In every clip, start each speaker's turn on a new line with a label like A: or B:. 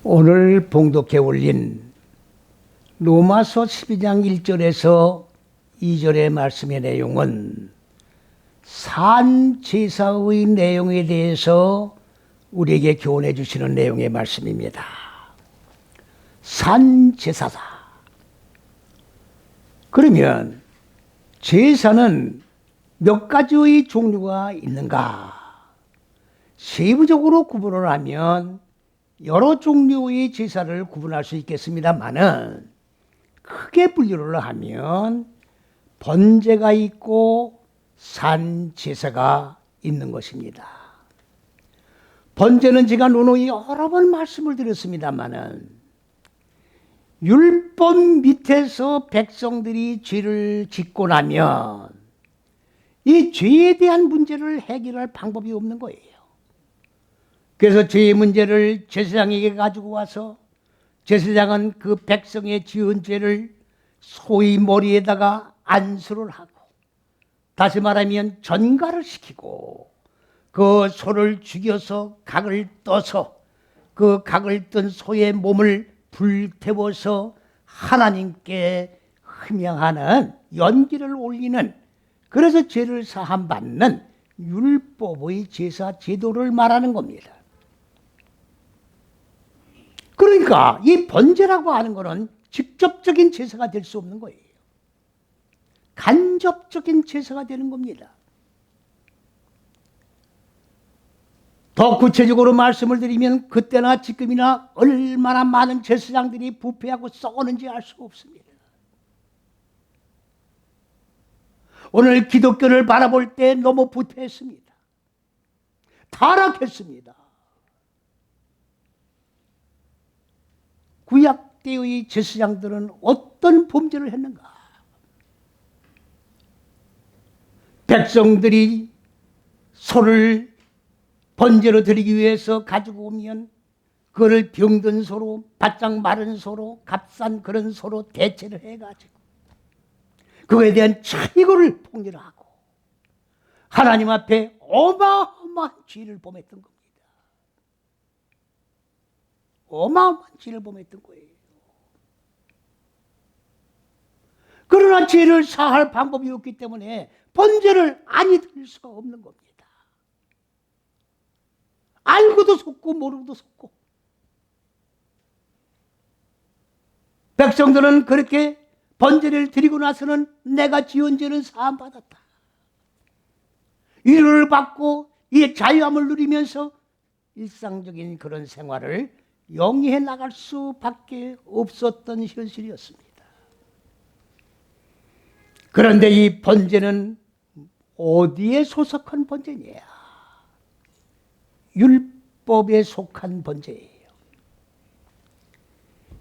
A: 오늘 봉독해 올린 로마서 12장 1절에서 2절의 말씀의 내용은 산제사의 내용에 대해서 우리에게 교훈해 주시는 내용의 말씀입니다. 산제사다. 그러면 제사는 몇 가지의 종류가 있는가? 세부적으로 구분을 하면 여러 종류의 제사를 구분할 수 있겠습니다만은 크게 분류를 하면 번제가 있고 산제사가 있는 것입니다. 번제는 제가 누누이 여러 번 말씀을 드렸습니다만은 율법 밑에서 백성들이 죄를 짓고 나면 이 죄에 대한 문제를 해결할 방법이 없는 거예요. 그래서 죄의 문제를 제사장에게 가지고 와서 제사장은 그 백성의 지은 죄를 소의 머리에다가 안수를 하고, 다시 말하면 전가를 시키고 그 소를 죽여서 각을 떠서 그 각을 뜬 소의 몸을 불태워서 하나님께 흠양하는 연기를 올리는, 그래서 죄를 사함받는 율법의 제사 제도를 말하는 겁니다. 그러니까 이 번제라고 하는 것은 직접적인 제사가 될 수 없는 거예요. 간접적인 제사가 되는 겁니다. 더 구체적으로 말씀을 드리면 그때나 지금이나 얼마나 많은 제사장들이 부패하고 썩었는지 알 수가 없습니다. 오늘 기독교를 바라볼 때 너무 부패했습니다. 타락했습니다. 구약 때의 제사장들은 어떤 범죄를 했는가? 백성들이 소를 번제로 드리기 위해서 가지고 오면 그거를 병든 소로, 바짝 마른 소로, 값싼 그런 소로 대체를 해가지고 그거에 대한 차이고를 폭렬을 하고 하나님 앞에 어마어마한 죄를 범했던 겁니다. 어마어마한 죄를 범했던 거예요. 그러나 죄를 사할 방법이 없기 때문에 번제를 아니 들 수가 없는 겁니다. 알고도 속고 모르고도 속고. 백성들은 그렇게 번제를 드리고 나서는 내가 지은 죄는 사함받았다. 위로를 받고 이 자유함을 누리면서 일상적인 그런 생활을 영위해 나갈 수밖에 없었던 현실이었습니다. 그런데 이 번제는 어디에 소속한 번제냐? 율법에 속한 번제예요.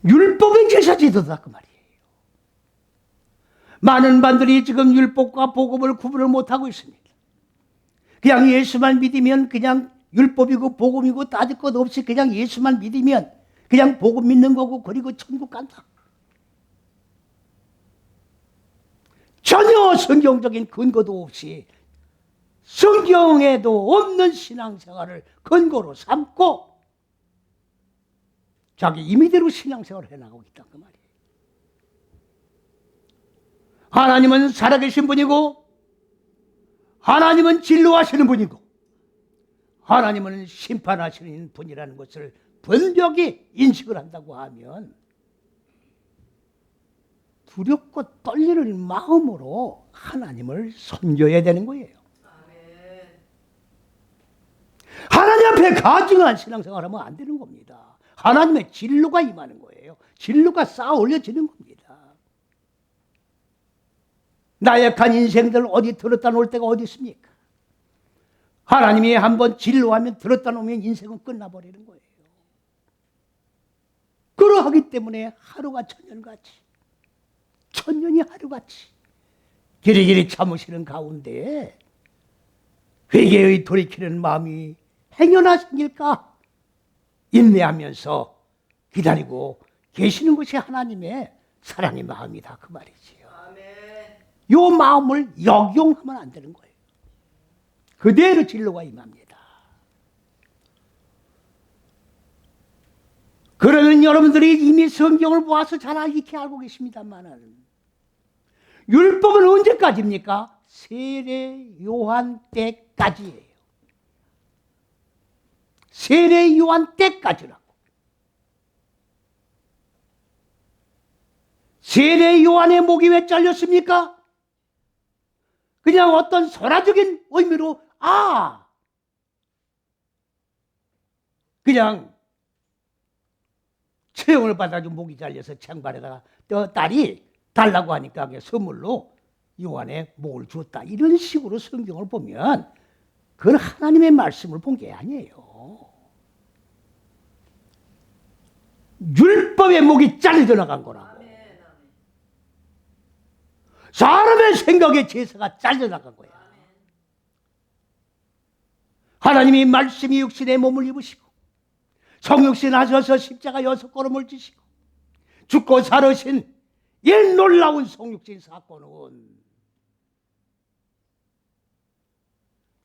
A: 율법의 제사제도다 그 말이에요. 많은 반들이 지금 율법과 복음을 구분을 못하고 있습니다. 그냥 예수만 믿으면 그냥 율법이고 복음이고 따질 것 없이 그냥 예수만 믿으면 그냥 복음 믿는 거고 그리고 천국 간다. 전혀 성경적인 근거도 없이 성경에도 없는 신앙생활을 근거로 삼고 자기 임의대로 신앙생활을 해나가고 있다 그 말이에요. 하나님은 살아계신 분이고 하나님은 진노하시는 분이고 하나님은 심판하시는 분이라는 것을 분명히 인식을 한다고 하면 두렵고 떨리는 마음으로 하나님을 섬겨야 되는 거예요. 하나님 앞에 가증한 신앙생활하면 안 되는 겁니다. 하나님의 진노가 임하는 거예요. 진노가 쌓아 올려지는 겁니다. 나약한 인생들 어디 들었다 놓을 데가 어디 있습니까? 하나님이 한번 진노하면 들었다 놓으면 인생은 끝나버리는 거예요. 그러하기 때문에 하루가 천년같이, 천년이 하루같이 길이길이 참으시는 가운데 회개의 돌이키는 마음이 행여나 생길까 인내하면서 기다리고 계시는 것이 하나님의 사랑의 마음이다 그 말이지요. 이 마음을 역용하면 안 되는 거예요. 그대로 진로가 임합니다. 그런 여러분들이 이미 성경을 보아서 잘 익히 알고 계십니다만 율법은 언제까지입니까? 세례 요한 때까지예요. 세례 요한 때까지라고. 세례 요한의 목이 왜 잘렸습니까? 그냥 어떤 소라적인 의미로 그냥 채용을 받아가지고 목이 잘려서 창발에다가 딸이 달라고 하니까 선물로 요한의 목을 주었다. 이런 식으로 성경을 보면 그건 하나님의 말씀을 본 게 아니에요. 율법의 목이 잘려져 나간 거라고. 사람의 생각에 제사가 잘려나간 거야. 하나님이 말씀이 육신의 몸을 입으시고 성육신 하셔서 십자가 6걸음을 지시고 죽고 살으신 이 놀라운 성육신 사건은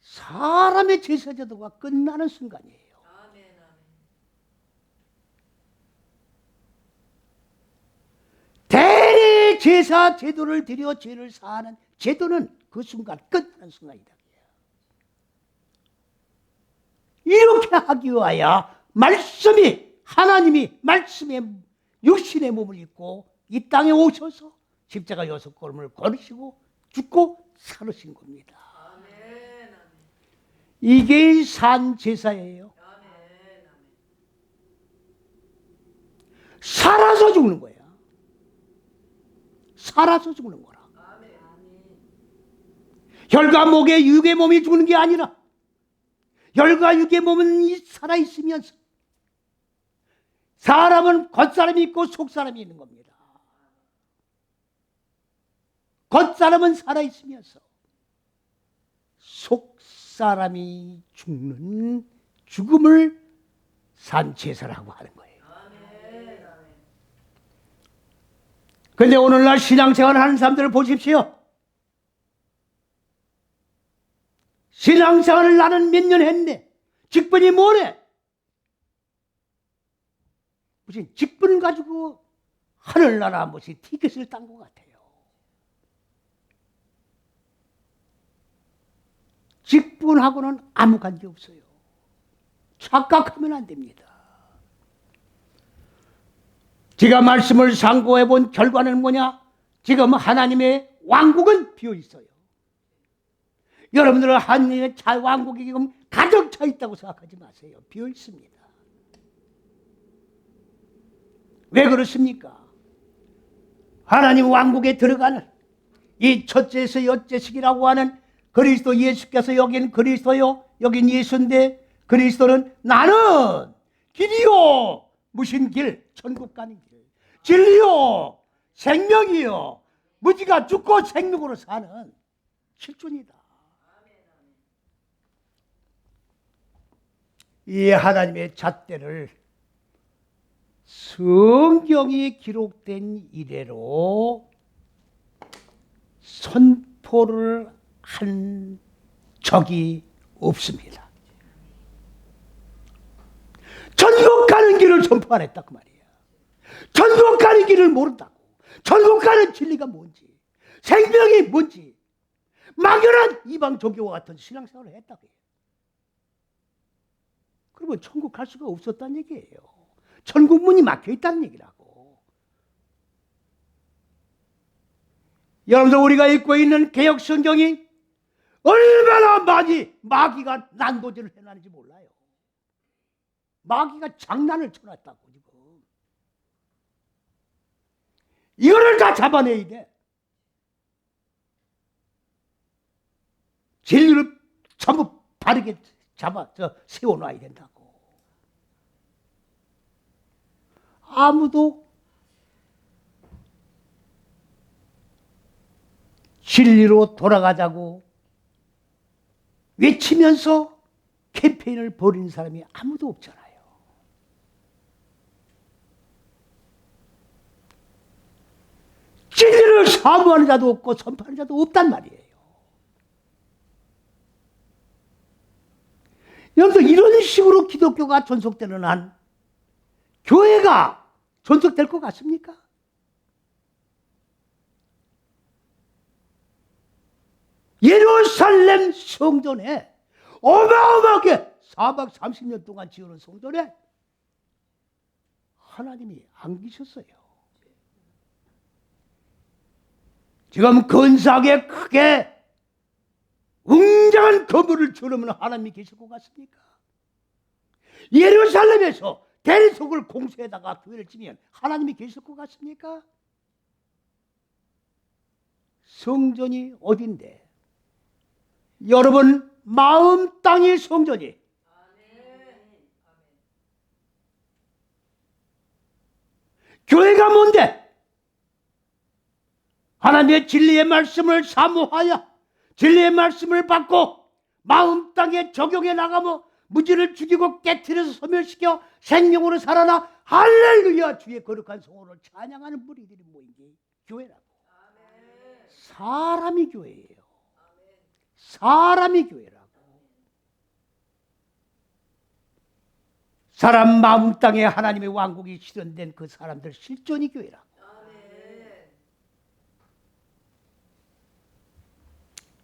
A: 사람의 제사 제도가 끝나는 순간이에요. 대리 제사 제도를 드려 죄를 사하는 제도는 그 순간 끝나는 순간이다. 이렇게 하기 위하여 하나님이 말씀의 육신의 몸을 입고 이 땅에 오셔서 십자가 6걸음을 걸으시고 죽고 살으신 겁니다. 이게 산 제사예요. 살아서 죽는 거야. 살아서 죽는 거라. 혈과 목에 육의 몸이 죽는 게 아니라 혈과 육의 몸은 살아있으면서 사람은 겉사람이 있고 속사람이 있는 겁니다. 겉사람은 살아있으면서 속사람이 죽는 죽음을 산제사라고 하는 거예요. 그런데 오늘날 신앙생활을 하는 사람들을 보십시오. 신앙생활을 나는 몇 년 했네. 직분이 뭐래? 무슨 직분 가지고 하늘나라 무슨 티켓을 딴 것 같아요. 직분하고는 아무 관계 없어요. 착각하면 안 됩니다. 제가 말씀을 상고해 본 결과는 뭐냐? 지금 하나님의 왕국은 비어 있어요. 여러분들은 하나님의 왕국이 지금 가득 차 있다고 생각하지 마세요. 비어 있습니다. 왜 그렇습니까? 하나님 왕국에 들어가는 이 첫째에서 여째식이라고 하는 그리스도 예수께서 여긴 그리스도요, 여긴 예수인데 그리스도는 나는 길이요, 무슨 길? 천국 가는 길. 진리요, 생명이요, 무지가 죽고 생명으로 사는 실존이다. 이 하나님의 잣대를 성경이 기록된 이래로 선포를 한 적이 없습니다. 천국 가는 길을 선포 안 했다 그 말이에요. 천국 가는 길을 모른다고. 천국 가는 진리가 뭔지, 생명이 뭔지 막연한 이방 종교와 같은 신앙생활을 했다고 해요. 그러면 천국 갈 수가 없었다는 얘기예요. 천국 문이 막혀 있다는 얘기라고. 여러분들, 우리가 읽고 있는 개역 성경이 얼마나 많이 마귀가 난도질을 해놨는지 몰라요. 마귀가 장난을 쳐놨다고 지금. 이거를 다 잡아내야 돼. 진리를 전부 바르게 세워놔야 된다고. 아무도 진리로 돌아가자고 외치면서 캠페인을 벌이는 사람이 아무도 없잖아요. 진리를 사모하는 자도 없고 선포하는 자도 없단 말이에요. 여러분들, 이런 식으로 기독교가 존속되는 한 교회가 존속될 것 같습니까? 예루살렘 성전에 어마어마하게 4박 30년 동안 지어놓은 성전에 하나님이 안 계셨어요. 지금 근사하게 크게 웅장한 건물을 지으면 하나님이 계실 것 같습니까? 예루살렘에서 대리석을 공수에다가 교회를 지면 하나님이 계실 것 같습니까? 성전이 어딘데? 여러분 마음 땅의 성전이 교회가 뭔데? 하나님의 진리의 말씀을 사모하여 진리의 말씀을 받고 마음 땅에 적용해 나가며 무지를 죽이고 깨트려서 소멸시켜 생명으로 살아나 할렐루야 주의 거룩한 성호를 찬양하는 무리들이 모인 게 교회라고. 사람이 교회예요. 사람이 교회라고. 사람 마음 땅에 하나님의 왕국이 실현된 그 사람들 실존이 교회라고.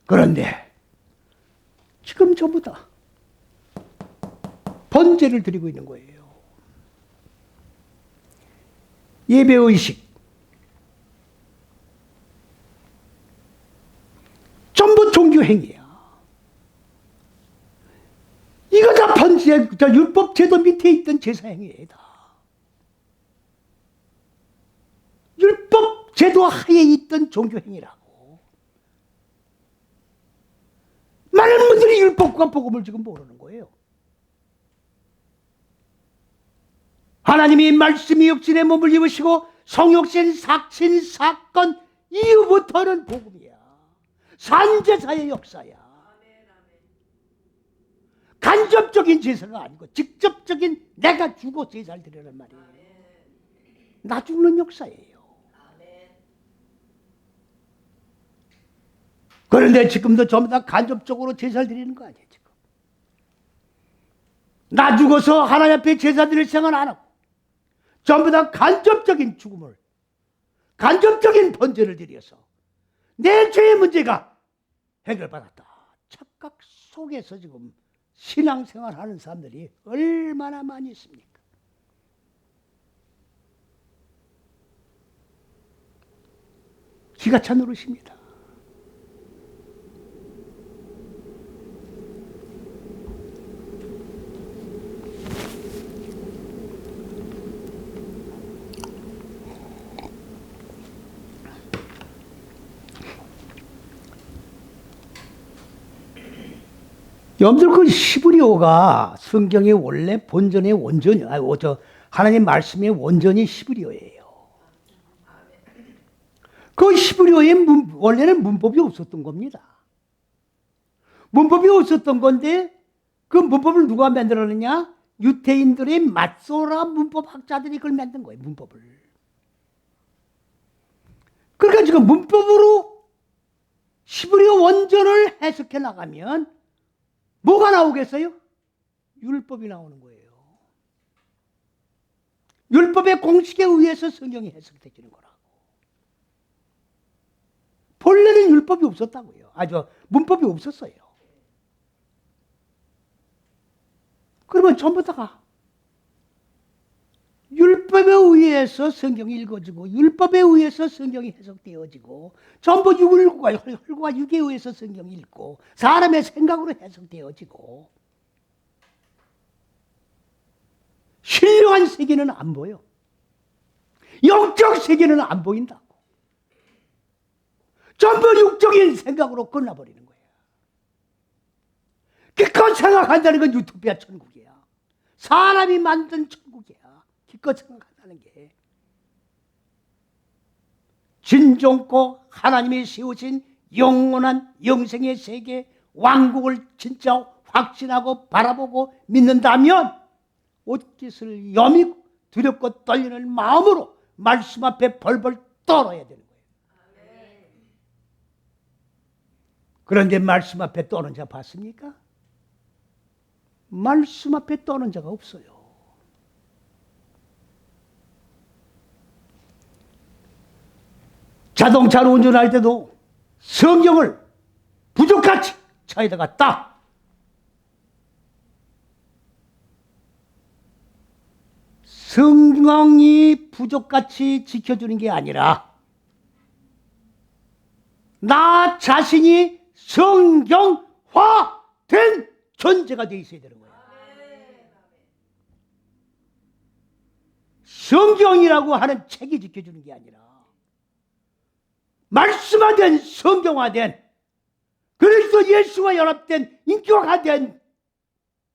A: 그런데 지금 전부 다 번제를 드리고 있는 거예요. 예배의식 전부 종교행위야. 이거 다 번제, 율법 제도 밑에 있던 제사행위예요. 율법 제도 하에 있던 종교행위라고. 많은 분들이 율법과 복음을 지금 모르는 거예요. 하나님이 말씀이 육신의 몸을 입으시고 성육신 삭신 사건 이후부터는 복음이야. 산제사의 역사야. 간접적인 제사가 아니고 직접적인 내가 죽어 제사를 드리는 말이에요. 나 죽는 역사예요. 그런데 지금도 전부 다 간접적으로 제사를 드리는 거 아니에요. 지금 나 죽어서 하나님 앞에 제사 드릴 생각은 안 하고 전부 다 간접적인 죽음을 간접적인 번제를 드려서 내 죄의 문제가 해결받았다 착각 속에서 지금 신앙생활하는 사람들이 얼마나 많이 있습니까? 기가 찬 노릇입니다. 여러분들 그 히브리어가 성경의 원래 본전의 원전이 하나님 말씀의 원전이 히브리어예요. 그 히브리어에 원래는 문법이 없었던 겁니다. 문법이 없었던 건데 그 문법을 누가 만들었느냐? 유태인들의 맞소라 문법 학자들이 그걸 만든 거예요. 문법을. 그러니까 지금 문법으로 히브리어 원전을 해석해 나가면 뭐가 나오겠어요? 율법이 나오는 거예요. 율법의 공식에 의해서 성경이 해석되는 거라고. 본래는 율법이 없었다고요. 문법이 없었어요. 그러면 전부 다가 율법에 의해서 성경이 읽어지고 율법에 의해서 성경이 해석되어지고 전부 혈과 육에 의해서 성경이 읽고 사람의 생각으로 해석되어지고 신령한 세계는 안 보여. 영적 세계는 안 보인다고. 전부 육적인 생각으로 끝나버리는 거야. 기껏 생각한다는 건 유토피아 천국이야. 사람이 만든 천국이야. 기껏 생각한다는 게. 진정코 하나님이 세우신 영원한 영생의 세계 왕국을 진짜 확신하고 바라보고 믿는다면 옷깃을 여미고 두렵고 떨리는 마음으로 말씀 앞에 벌벌 떨어야 되는 거예요. 그런데 말씀 앞에 떠는 자 봤습니까? 말씀 앞에 떠는 자가 없어요. 자동차를 운전할 때도 성경을 부족같이 차에다가 딱 성경이 부족같이 지켜주는 게 아니라 나 자신이 성경화된 존재가 되어 있어야 되는 거야. 성경이라고 하는 책이 지켜주는 게 아니라 말씀화된 성경화된 그리스도 예수와 연합된 인격화된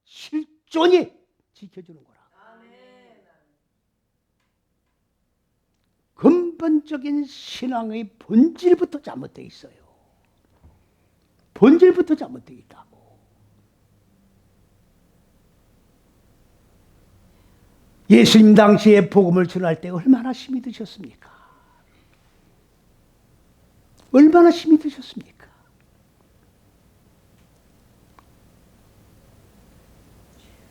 A: 실존이 지켜주는 거라. 근본적인 신앙의 본질부터 잘못되어 있어요. 본질부터 잘못되어 있다고. 예수님 당시에 복음을 전할 때 얼마나 힘이 드셨습니까? 얼마나 힘이 드셨습니까?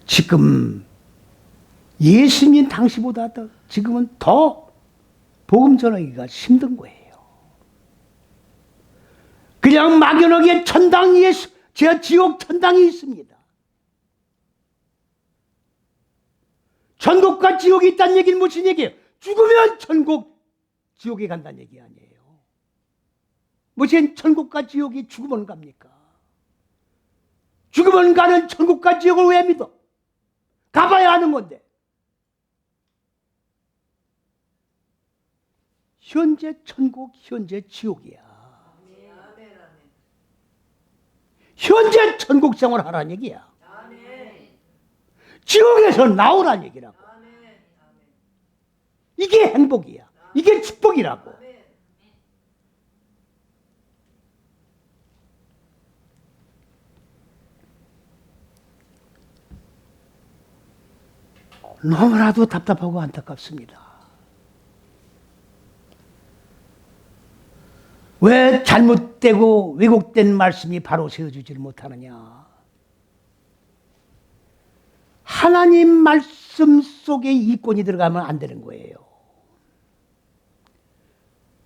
A: 지금 예수님 당시보다 지금은 더 복음 전하기가 힘든 거예요. 그냥 막연하게 천당에 지옥 천당이 있습니다. 천국과 지옥이 있다는 얘기는 무슨 얘기예요? 죽으면 천국, 지옥에 간다는 얘기 아니에요. 무슨 천국과 지옥이 죽으면 갑니까? 죽으면 가는 천국과 지옥을 왜 믿어? 가봐야 하는 건데. 현재 천국, 현재 지옥이야. 현재 천국 생활하라는 얘기야. 지옥에서 나오라는 얘기라고. 이게 행복이야. 이게 축복이라고. 너무나도 답답하고 안타깝습니다. 왜 잘못되고 왜곡된 말씀이 바로 세워주지를 못하느냐? 하나님 말씀 속에 이권이 들어가면 안 되는 거예요.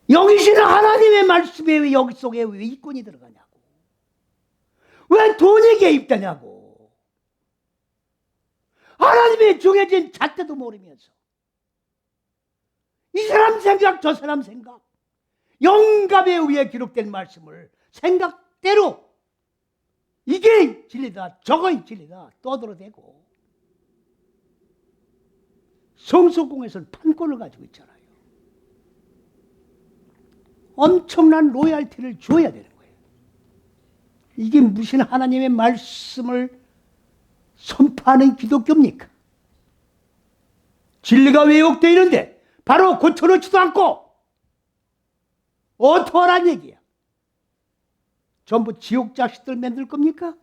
A: 영이신 하나님의 말씀에 왜 여기 속에 왜 이권이 들어가냐고. 왜 돈이 개입되냐고. 하나님의 정해진 잣대도 모르면서 이 사람 생각 저 사람 생각 영감에 의해 기록된 말씀을 생각대로 이게 진리다 저거 진리다 떠들어대고 성소공에서는 판권을 가지고 있잖아요. 엄청난 로얄티를 줘야 되는 거예요. 이게 무슨 하나님의 말씀을 선포하는 기독교입니까? 진리가 왜곡되어 있는데 바로 고쳐놓지도 않고 어떡하란 얘기야? 전부 지옥 자식들 만들 겁니까?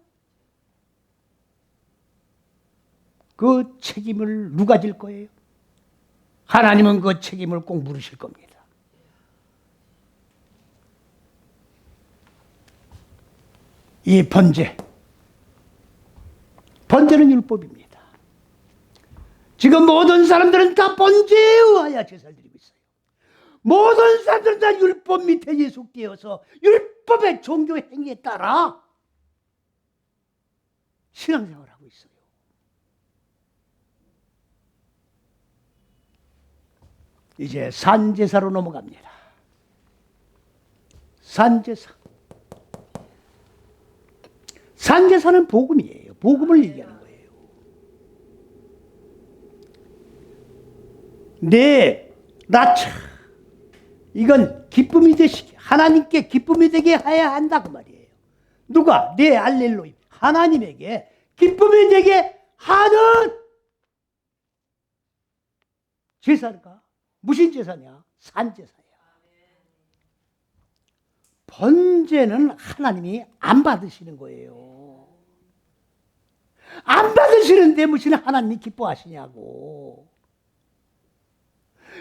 A: 그 책임을 누가 질 거예요? 하나님은 그 책임을 꼭 물으실 겁니다. 이 번제는 율법입니다. 지금 모든 사람들은 다 번제에 의하여 제사를 드리고 있어요. 모든 사람들은 다 율법 밑에 예속되어서 율법의 종교 행위에 따라 신앙생활을 하고 있어요. 이제 산제사로 넘어갑니다. 산제사. 산제사는 복음이에요. 복음을 얘기하는 거예요. 나차. 이건 기쁨이 되시게 하나님께 기쁨이 되게 해야 한다 그 말이에요. 누가? 내 알렐로임 하나님에게 기쁨이 되게 하는 제사가 무슨 제사냐? 산제사야. 번제는 하나님이 안 받으시는 거예요. 안 받으시는데 무슨 하나님이 기뻐하시냐고.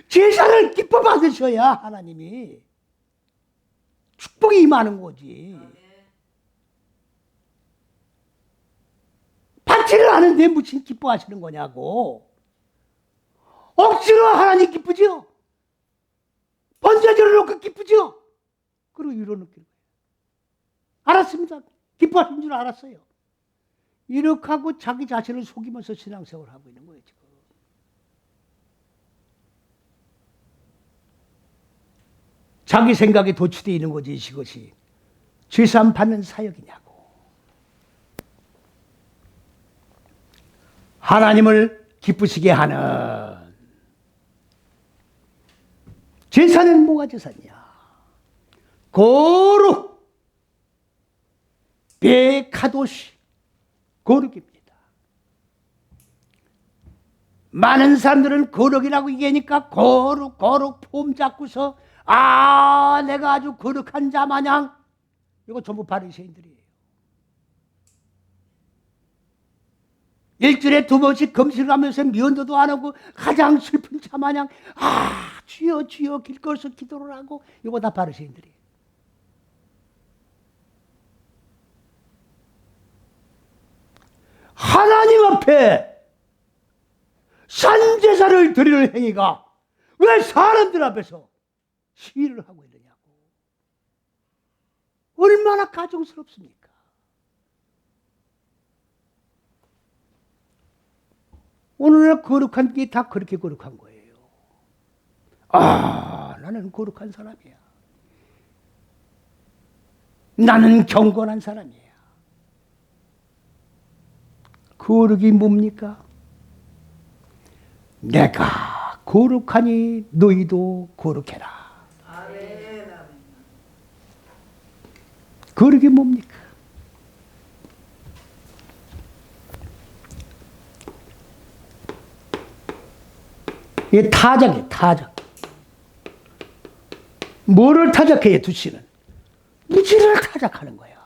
A: 제사를 기뻐 받으셔야 하나님이 축복이 임하는 거지. 받지를 않은데 무슨 기뻐하시는 거냐고. 억지로 하나님 기쁘죠? 번제제를 놓고 기쁘죠? 그리고 위로 느끼는 거예요. 알았습니다. 기뻐하신 줄 알았어요. 이렇게 하고 자기 자신을 속이면서 신앙생활을 하고 있는 거예요, 지금. 자기 생각에 도취되어 있는 거지, 이것이. 죄사함 받는 사역이냐고. 하나님을 기쁘시게 하는 제사는 뭐가 제사냐? 거룩, 베카도시, 거룩입니다. 많은 사람들은 거룩이라고 얘기하니까 거룩 폼 잡고서 내가 아주 거룩한 자 마냥. 이거 전부 바리새인들이에요. 일주일에 2번씩 금식을 하면서 면도도 안 하고 가장 슬픈 자 마냥 주여 주여 길거리에서 기도를 하고. 이거 다 바리새인들이에요. 하나님 앞에 산제사를 드리는 행위가 왜 사람들 앞에서 시위를 하고 있느냐고. 얼마나 가증스럽습니까? 오늘날 거룩한 게 다 그렇게 거룩한 거예요. 나는 거룩한 사람이야. 나는 경건한 사람이야. 거룩이 뭡니까? 내가 거룩하니 너희도 거룩해라. 거룩이 뭡니까? 이게 타작이에요, 타작. 뭐를 타작해요, 두씨는? 무지를 타작하는 거야.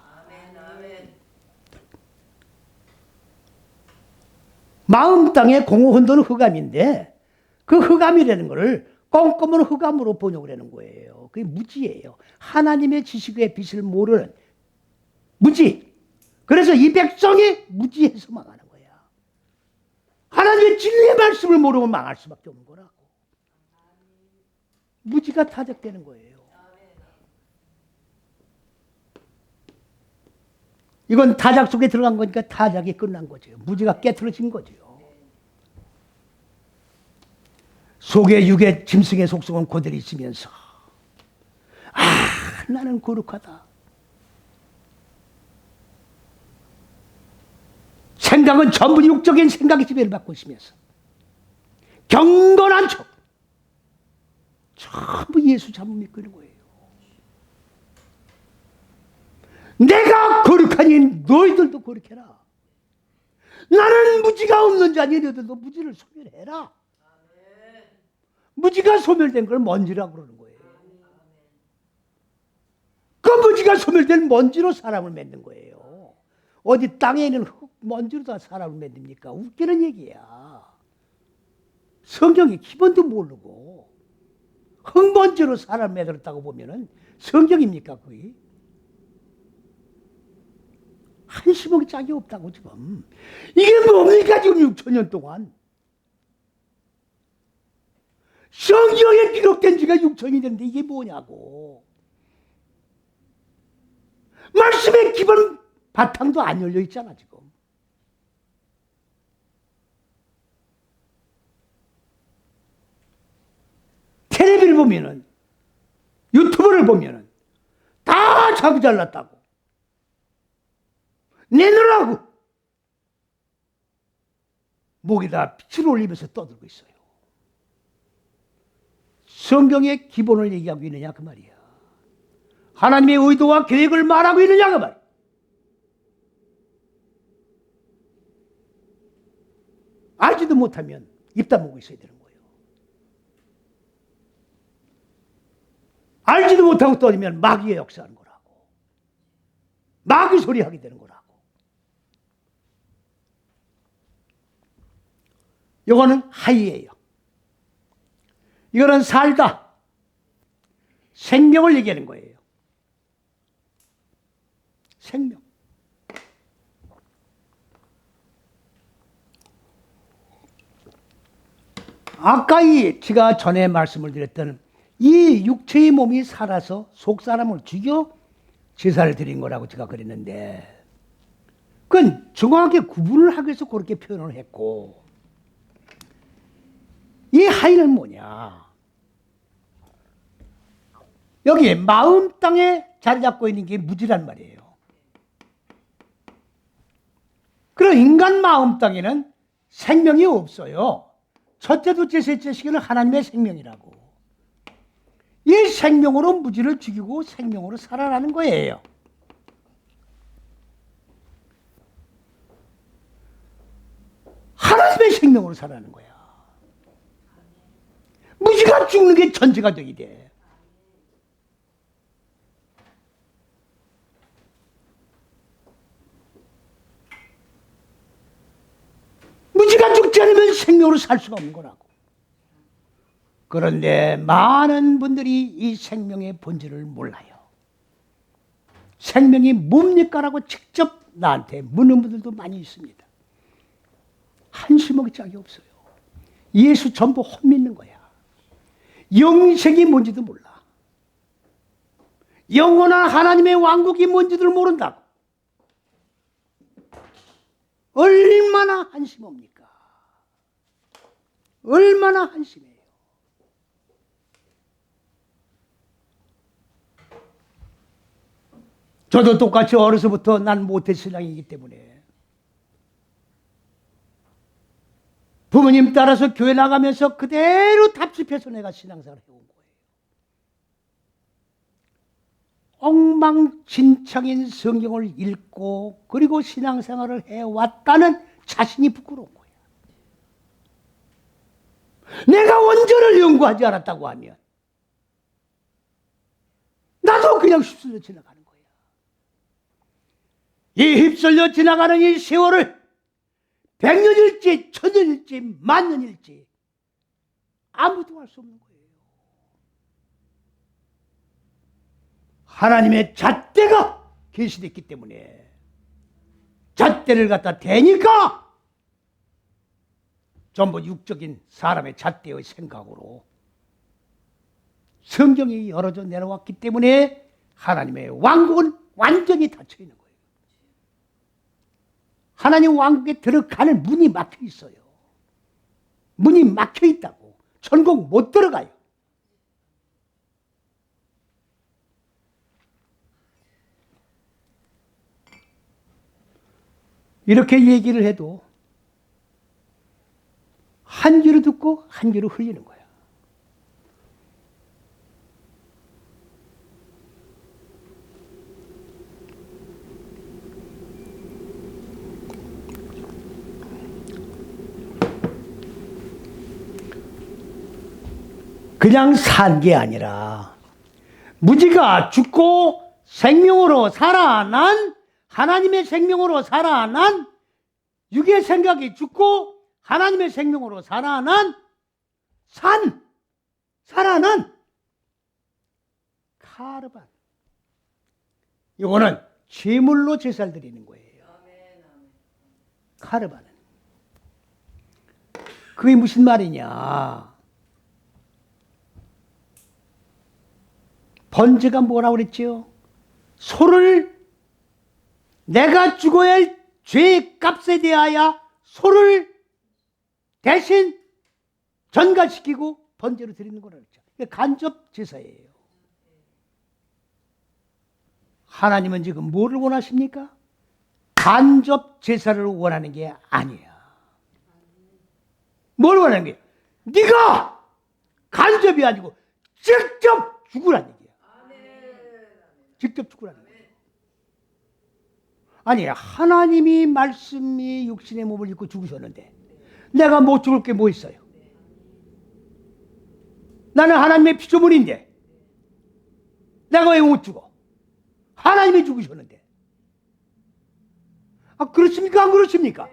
A: 마음 땅에 공허혼돈은 흑암인데 그 흑암이라는 것을 껌껌한 흑암으로 번역을 하는 거예요. 그게 무지예요. 하나님의 지식의 빛을 모르는 무지. 그래서 이 백성이 무지해서 망하는 거야. 하나님의 진리의 말씀을 모르면 망할 수밖에 없는 거라고. 무지가 타작되는 거예요. 이건 타작 속에 들어간 거니까 타작이 끝난 거죠. 무지가 깨트려진 거죠. 속에 육에 짐승의 속성은 그대로 있으면서 나는 거룩하다. 생각은 전부 육적인 생각이 지배를 받고 있으면서 경건한 척 전부 예수 잘못 믿고 있는 거예요. 내가 거룩하니 너희들도 거룩해라. 나는 무지가 없는 자니 너희들도 무지를 소멸해라. 무지가 소멸된 걸 먼지라고 그러는 거예요. 그 무지가 소멸된 먼지로 사람을 맺는 거예요. 어디 땅에 있는 먼지로 다 사람을 맺습니까? 웃기는 얘기야. 성경이 기본도 모르고 흙먼지로 사람을 맺었다고 보면은 성경입니까, 그게? 한시먹이 짝이 없다고 지금. 이게 뭡니까 지금 6천년 동안. 성경에 기록된 지가 6천이 됐는데 이게 뭐냐고. 말씀의 기본 바탕도 안 열려 있잖아 지금. 텔레비를 보면은, 유튜브를 보면은 다 자기 잘났다고 내놓으라고 목에다 빛을 올리면서 떠들고 있어요. 성경의 기본을 얘기하고 있느냐 그 말이야. 하나님의 의도와 계획을 말하고 있느냐 그 말이야. 알지도 못하면 입 다물고 있어야 되는 거예요. 알지도 못하고 떠들면 마귀의 역사하는 거라고. 마귀 소리 하게 되는 거라고. 이거는 하이예요. 이거는 살다. 생명을 얘기하는 거예요. 생명. 아까 제가 전에 말씀을 드렸던 이 육체의 몸이 살아서 속 사람을 죽여 제사를 드린 거라고 제가 그랬는데, 그건 정확하게 구분을 하기 위해서 그렇게 표현을 했고, 이 하인은 뭐냐? 여기 마음 땅에 자리 잡고 있는 게 무지란 말이에요. 그럼 인간 마음 땅에는 생명이 없어요. 첫째, 둘째, 셋째 시기는 하나님의 생명이라고. 이 생명으로 무지를 죽이고 생명으로 살아나는 거예요. 하나님의 생명으로 살아나는 거야. 무지가 죽는 게 전제가 되게 돼. 무지가 죽지 않으면 생명으로 살 수가 없는 거라고. 그런데 많은 분들이 이 생명의 본질을 몰라요. 생명이 뭡니까라고 직접 나한테 묻는 분들도 많이 있습니다. 한심하게 짝이 없어요. 예수 전부 헛믿는 거야. 영생이 뭔지도 몰라. 영원한 하나님의 왕국이 뭔지도 모른다고. 얼마나 한심합니까? 얼마나 한심해요. 저도 똑같이 어려서부터 난 모태신앙이기 때문에 부모님 따라서 교회 나가면서 그대로 답습해서 내가 신앙생활을 해온 거예요. 엉망진창인 성경을 읽고 그리고 신앙생활을 해왔다는 자신이 부끄러운 거예요. 내가 원전을 연구하지 않았다고 하면 나도 그냥 휩쓸려 지나가는 거예요. 이 휩쓸려 지나가는 이 세월을 100년일지 1000년일지 10,000년일지 아무도 알 수 없는 거예요. 하나님의 잣대가 계시됐기 때문에 잣대를 갖다 대니까 전부 육적인 사람의 잣대의 생각으로 성경이 열어져 내려왔기 때문에 하나님의 왕국은 완전히 닫혀 있는 거예요. 하나님 왕국에 들어가는 문이 막혀 있어요. 문이 막혀 있다고. 천국 못 들어가요. 이렇게 얘기를 해도 한 귀로 듣고 한 귀로 흘리는 거야. 그냥 산 게 아니라 무지가 죽고 생명으로 살아난 하나님의 생명으로 살아난 육의 생각이 죽고 하나님의 생명으로 살아난 살아난 카르반. 이거는 제물로 제사를 드리는 거예요. 카르반은. 그게 무슨 말이냐? 번제가 뭐라고 그랬죠? 소를 내가 죽어야 할 죄의 값에 대하여 소를 대신 전가시키고 번제로 드리는 거라고 했죠. 간접 제사예요. 하나님은 지금 뭐를 원하십니까? 간접 제사를 원하는 게 아니야. 뭘 원하는 거야? 네가 간접이 아니고 직접 죽으라는 얘기야. 직접 죽으라는 거야. 아니, 하나님이 말씀이 육신의 몸을 입고 죽으셨는데 내가 못 죽을 게 뭐 있어요? 나는 하나님의 피조물인데 내가 왜 못 죽어? 하나님이 죽으셨는데. 아, 그렇습니까? 안 그렇습니까?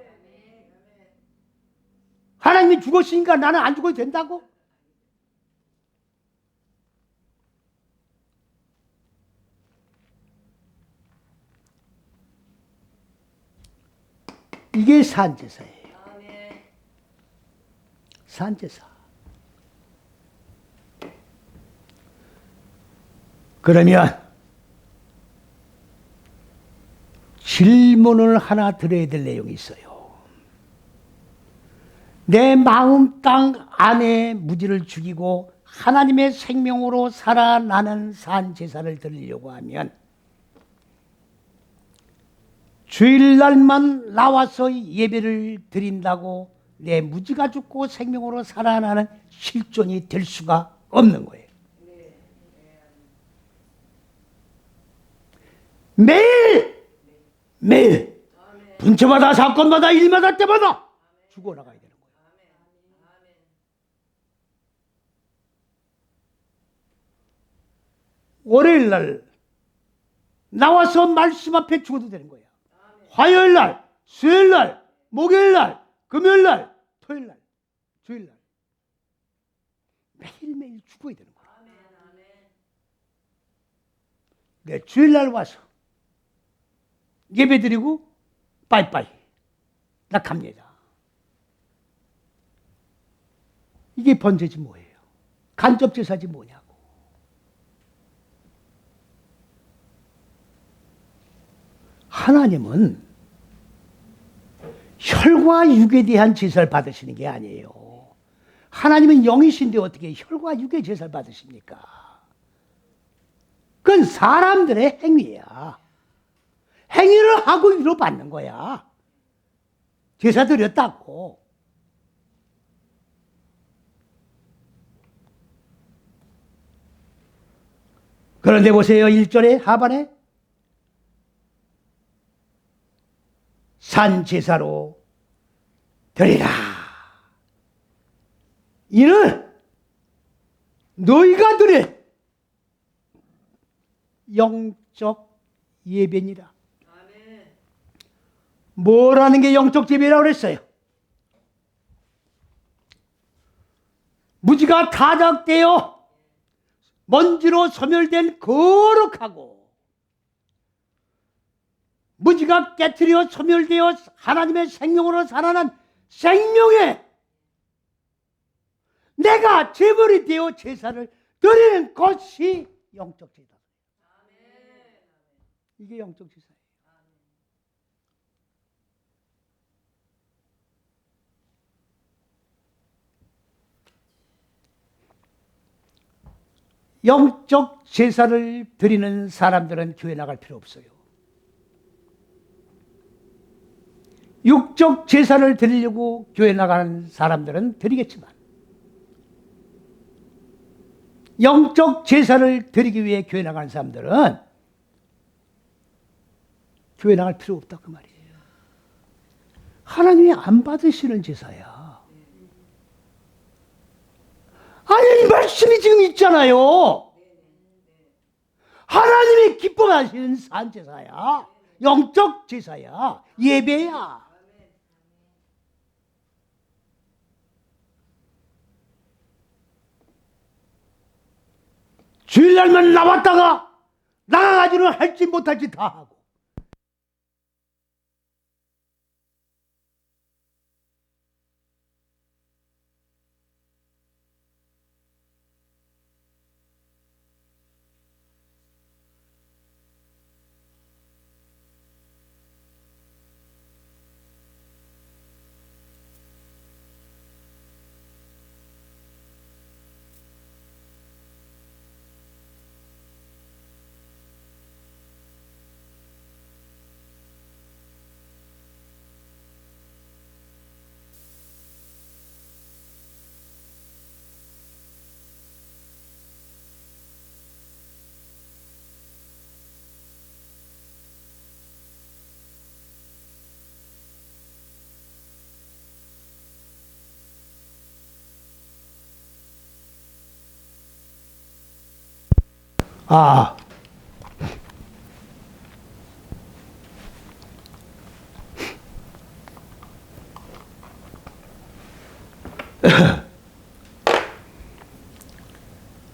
A: 하나님이 죽었으니까 나는 안 죽어도 된다고? 이게 산제사예요. 산제사. 그러면 질문을 하나 드려야 될 내용이 있어요. 내 마음 땅 안에 무지를 죽이고 하나님의 생명으로 살아나는 산 제사를 드리려고 하면 주일날만 나와서 예배를 드린다고 내 무지가 죽고 생명으로 살아나는 실존이 될 수가 없는 거예요. 매일 분처마다 사건마다 일마다 때마다 죽어나가야 되는 거예요. 월요일날 나와서 말씀 앞에 죽어도 되는 거야. 화요일날, 수요일날, 목요일날, 금요일날, 토요일날, 주일날 매일매일 죽어야 되는 거야. 네, 주일날 와서 예배드리고 빠이빠이 나 갑니다. 이게 번제지 뭐예요? 간접제사지 뭐냐고. 하나님은 혈과 육에 대한 제사를 받으시는 게 아니에요. 하나님은 영이신데 어떻게 혈과 육의 제사를 받으십니까? 그건 사람들의 행위야. 행위를 하고 위로받는 거야. 제사 드렸다고. 그런데 보세요. 1절에 하반에 산 제사로 드리라. 이는 너희가 드릴 영적 예배니라. 뭐라는 게 영적 예배라고 그랬어요? 무지가 타작되어 먼지로 소멸된 거룩하고 무지가 깨트려 소멸되어 하나님의 생명으로 살아난 생명에 내가 제물이 되어 제사를 드리는 것이 영적 제사. 이게 영적 제사예요. 영적 제사를 드리는 사람들은 교회 나갈 필요 없어요. 육적 제사를 드리려고 교회 나가는 사람들은 드리겠지만 영적 제사를 드리기 위해 교회 나가는 사람들은 교회 나갈 필요 없다 그 말이에요. 하나님이 안 받으시는 제사야. 아니, 이 말씀이 지금 있잖아요. 하나님이 기뻐하시는 산 제사야. 영적 제사야. 예배야. 주일날만 나왔다가 나가가지고는 할지 못할지 다 하고. 아,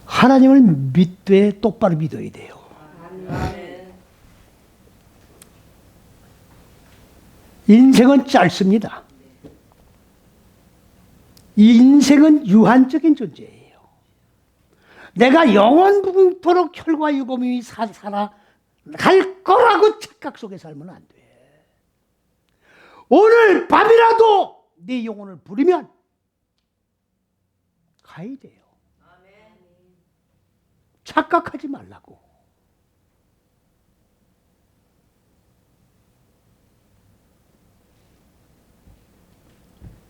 A: 하나님을 믿되 똑바로 믿어야 돼요. 인생은 짧습니다. 이 인생은 유한적인 존재예요. 내가 영원토록 혈과 육음이 살아갈 거라고 착각 속에 살면 안 돼. 오늘 밤이라도 네 영혼을 부리면 가야 돼요. 착각하지 말라고.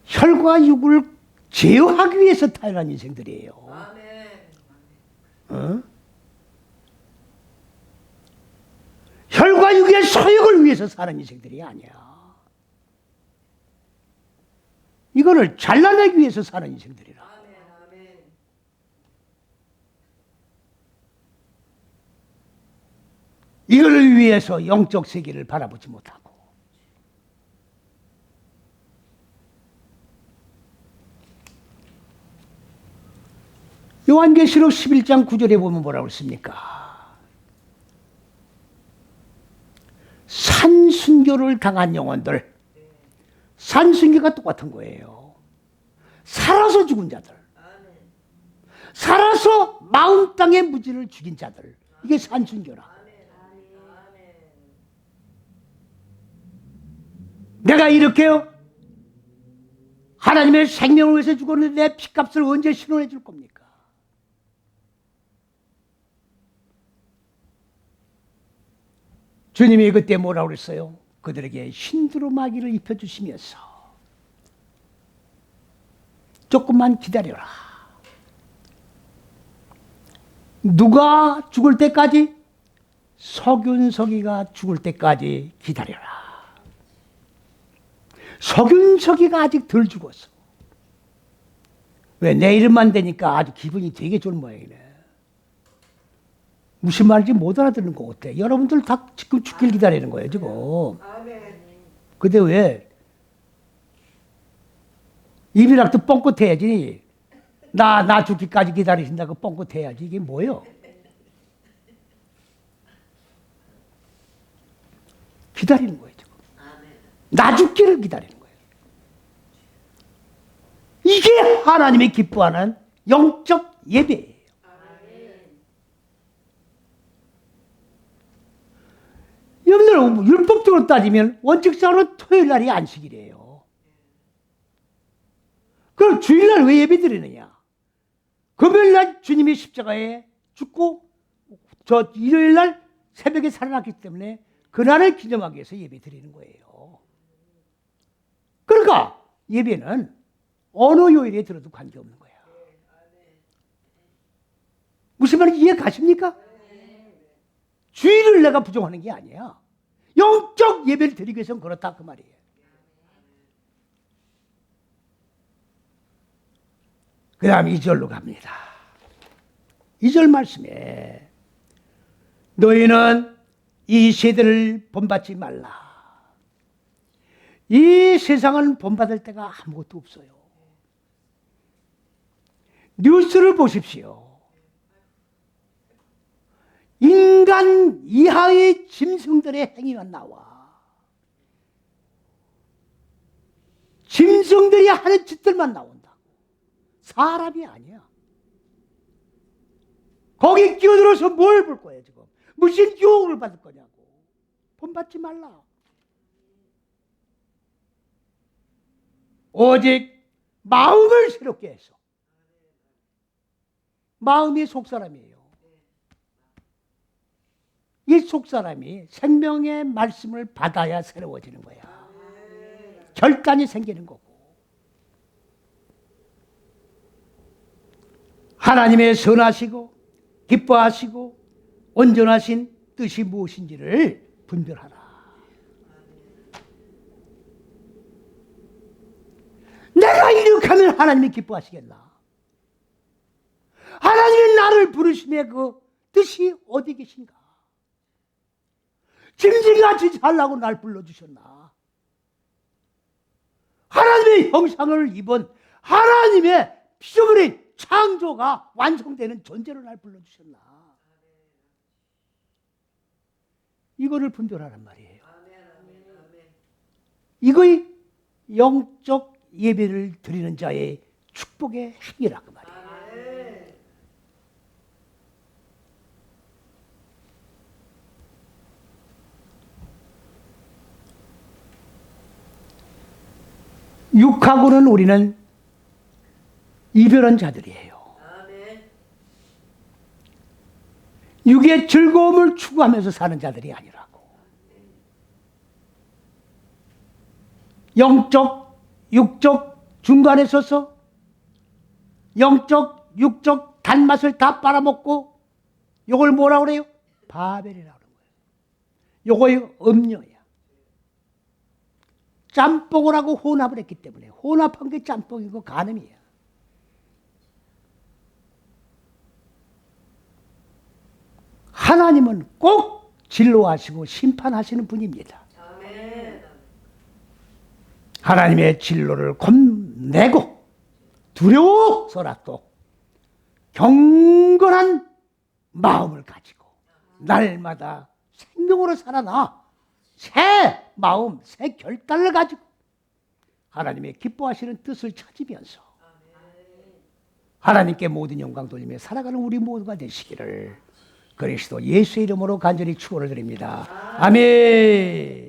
A: 혈과 육을 제어하기 위해서 태어난 인생들이에요. 어? 혈과 육의 소욕을 위해서 사는 인생들이 아니야. 이거를 잘라내기 위해서 사는 인생들이라. 이거를 위해서 영적 세계를 바라보지 못하고 요한계시록 11장 9절에 보면 뭐라고 했습니까? 산순교를 당한 영혼들, 산순교가 똑같은 거예요. 살아서 죽은 자들, 살아서 마음 땅의 무지를 죽인 자들, 이게 산순교라. 내가 이렇게요? 하나님의 생명을 위해서 죽었는데 내 피값을 언제 신원해 줄 겁니까? 주님이 그때 뭐라고 그랬어요? 그들에게 흰두루마기를 입혀주시면서 조금만 기다려라. 누가 죽을 때까지? 서균석이가 죽을 때까지 기다려라. 서균석이가 아직 덜 죽었어. 왜? 내 이름만 되니까 아주 기분이 되게 좋은 모양이네. 무슨 말인지 못 알아듣는 거 같아. 여러분들 다 지금 죽길 기다리는 거예요, 지금. 근데 왜? 입이라도 뻥긋해야지. 나 죽기까지 기다리신다고 뻥긋해야지. 이게 뭐예요? 기다리는 거예요, 지금. 나 죽기를 기다리는 거예요. 이게 하나님이 기뻐하는 영적 예배예요. 여러분들 율법적으로 따지면 원칙상으로 토요일 날이 안식일이에요. 그럼 주일날 왜 예배 드리느냐? 금요일 날 주님이 십자가에 죽고 저 일요일 날 새벽에 살아났기 때문에 그날을 기념하기 위해서 예배 드리는 거예요. 그러니까 예배는 어느 요일에 들어도 관계없는 거야. 무슨 말인지 이해 가십니까? 주일을 내가 부정하는 게 아니야. 영적 예배를 드리기 위해서는 그렇다 그 말이에요. 그 다음 2절로 갑니다. 2절 말씀에 너희는 이 세대를 본받지 말라. 이 세상은 본받을 데가 아무것도 없어요. 뉴스를 보십시오. 인간 이하의 짐승들의 행위만 나와. 짐승들이 하는 짓들만 나온다. 사람이 아니야. 거기 끼어들어서 뭘 볼 거야 지금? 무슨 유혹을 받을 거냐고. 본받지 말라. 오직 마음을 새롭게 해서. 마음이 속사람이에요. 이 속사람이 생명의 말씀을 받아야 새로워지는 거야. 결단이 생기는 거고. 하나님의 선하시고 기뻐하시고 온전하신 뜻이 무엇인지를 분별하라. 내가 이렇게 하면 하나님이 기뻐하시겠나? 하나님이 나를 부르심의 그 뜻이 어디 계신가? 짐승같이 살라고 날 불러주셨나? 하나님의 형상을 입은 하나님의 피조물인 창조가 완성되는 존재로 날 불러주셨나? 이거를 분별하란 말이에요. 이거의 영적 예배를 드리는 자의 축복의 행위라고 말이에요. 육하고는 우리는 이별한 자들이에요. 육의 즐거움을 추구하면서 사는 자들이 아니라고. 영적, 육적 중간에 서서 영적, 육적 단맛을 다 빨아먹고 요걸 뭐라 그래요? 바벨이라고 그러는 거예요. 요거의 음료야. 짬뽕을 하고 혼합을 했기 때문에 혼합한 게 짬뽕이고 간음이야. 하나님은 꼭 진로하시고 심판하시는 분입니다. 하나님의 진로를 겁내고 두려워서라도 경건한 마음을 가지고 날마다 생명으로 살아나 새 마음, 새 결단을 가지고 하나님의 기뻐하시는 뜻을 찾으면서 하나님께 모든 영광 돌리며 살아가는 우리 모두가 되시기를 그리스도 예수의 이름으로 간절히 축원을 드립니다. 아멘.